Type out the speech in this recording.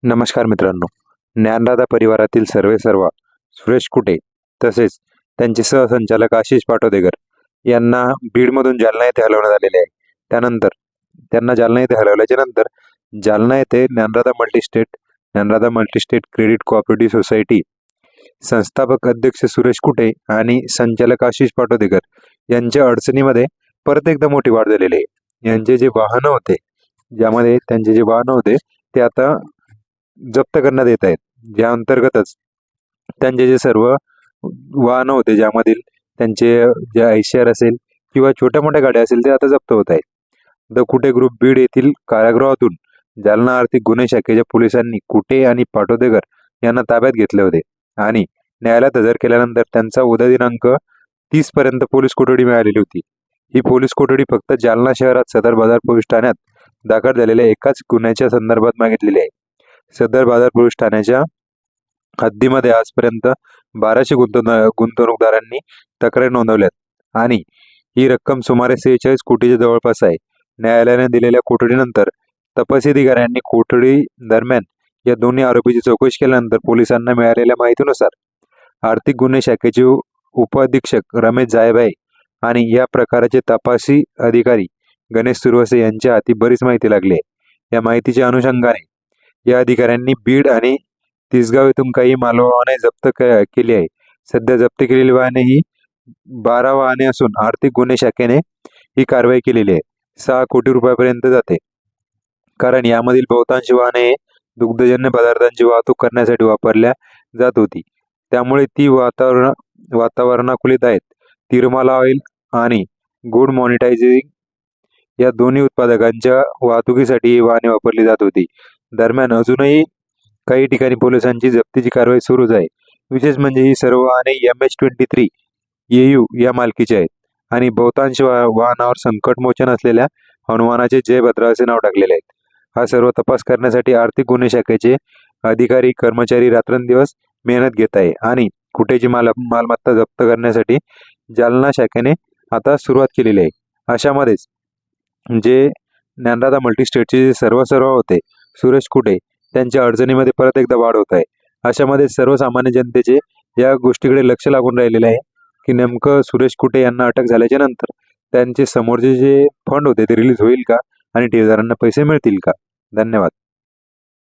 नमस्कार मित्रांनो. ज्ञानदाता परिवारातील सर्वेसर्वा सुरेश कुटे तसेच त्यांचे सहसंचालक आशिष पाटोदेकर यांना बीडमधून जालना येथे हलवण्यात आलेले आहे. त्यानंतर त्यांना जालना येथे हलवल्याच्या नंतर जालना येथे ज्ञानदाता मल्टीस्टेट क्रेडिट कोऑपरेटिव्ह सोसायटी संस्थापक अध्यक्ष सुरेश कुटे आणि संचालक आशिष पाटोदेकर यांच्या अडचणीमध्ये परत एकदा मोठी वाढ झालेली आहे. यांचे जे वाहनं होते, ज्यामध्ये त्यांचे जे वाहनं होते ते आता जप्त करण्यात येत आहेत. ज्या अंतर्गतच त्यांचे जे सर्व वाहनं होते, ज्यामधील त्यांचे जे ICR असेल किंवा छोट्या मोठ्या गाड्या असेल, ते आता जप्त होत आहेत. द कुटे ग्रुप बीड येथील कारागृहातून जालना आर्थिक गुन्हे शाखेच्या पोलिसांनी कुटे आणि पाटोदेकर यांना ताब्यात घेतले होते आणि न्यायालयात हजर केल्यानंतर त्यांचा उद्या दिनांक 30 पर्यंत पोलीस कोठडी मिळालेली होती. ही पोलीस कोठडी फक्त जालना शहरात सदर बाजार पोलीस ठाण्यात दाखल झालेल्या एकाच गुन्ह्याच्या संदर्भात मागितलेली आहे. सदर बाजार पोलीस ठाण्याच्या हद्दीमध्ये आजपर्यंत 1200 गुंतवणूकदारांनी तक्रारी नोंदवल्यात आणि ही रक्कम सुमारे 46 कोटीच्या जवळपास आहे. न्यायालयाने दिलेल्या कोठडीनंतर तपासी अधिकाऱ्यांनी कोठडी दरम्यान या दोन्ही आरोपीची चौकशी केल्यानंतर पोलिसांना मिळालेल्या माहितीनुसार आर्थिक गुन्हे शाखेचे उपअधीक्षक रमेश जायभाये आणि या प्रकाराचे तपासी अधिकारी गणेश सुरवसे यांच्या हाती बरीच माहिती लागली आहे. या माहितीच्या अनुषंगाने या अधिकाऱ्यांनी बीड आणि तिसगाव येथून काही मालवाहने जप्त केली आहे. सध्या जप्त केलेली वाहने ही 12 वाहने असून आर्थिक गुन्हे शाखेने ही कारवाई केलेली आहे. 6 कोटी रुपयापर्यंत जाते, कारण यामधील बहुतांश वाहने दुग्धजन्य पदार्थांची वाहतूक करण्यासाठी वापरल्या जात होती. त्यामुळे ती वातावरणाकुलित आहेत. तिरमाला ऑइल आणि गुड मॉनिटायझिंग या दोन्ही उत्पादकांच्या वाहतुकीसाठी ही वाहने वापरली जात होती. दरम्यान अजूनही काही ठिकाणी पोलिसांची जप्तीची कारवाई सुरूच आहे. विशेष म्हणजे ही सर्व वाहने MH23 AU या मालकीची आहेत आणि बहुतांश वाहनावर संकटमोचन असलेल्या हनुमानाचे जयभद्रा असे नाव टाकलेले आहेत. हा सर्व तपास करण्यासाठी आर्थिक गुन्हे शाखेचे अधिकारी कर्मचारी रात्रंदिवस मेहनत घेत आहे आणि कुठेची मालमत्ता जप्त करण्यासाठी जालना शाखेने आता सुरुवात केलेली आहे. अशामध्येच जे ज्ञानदाता मल्टीस्टेटचे जे सर्वेसर्वा होते सुरेश कुटे, त्यांच्या अडचणीमध्ये परत एकदा वाढ होत आहे. अशामध्ये सर्वसामान्य जनतेचे या गोष्टीकडे लक्ष लागून राहिलेले आहे की नेमकं सुरेश कुटे यांना अटक झाल्याच्या नंतर त्यांचे समोरचे जे फंड होते ते रिलीज होईल का आणि ठेवीदारांना पैसे मिळतील का. धन्यवाद.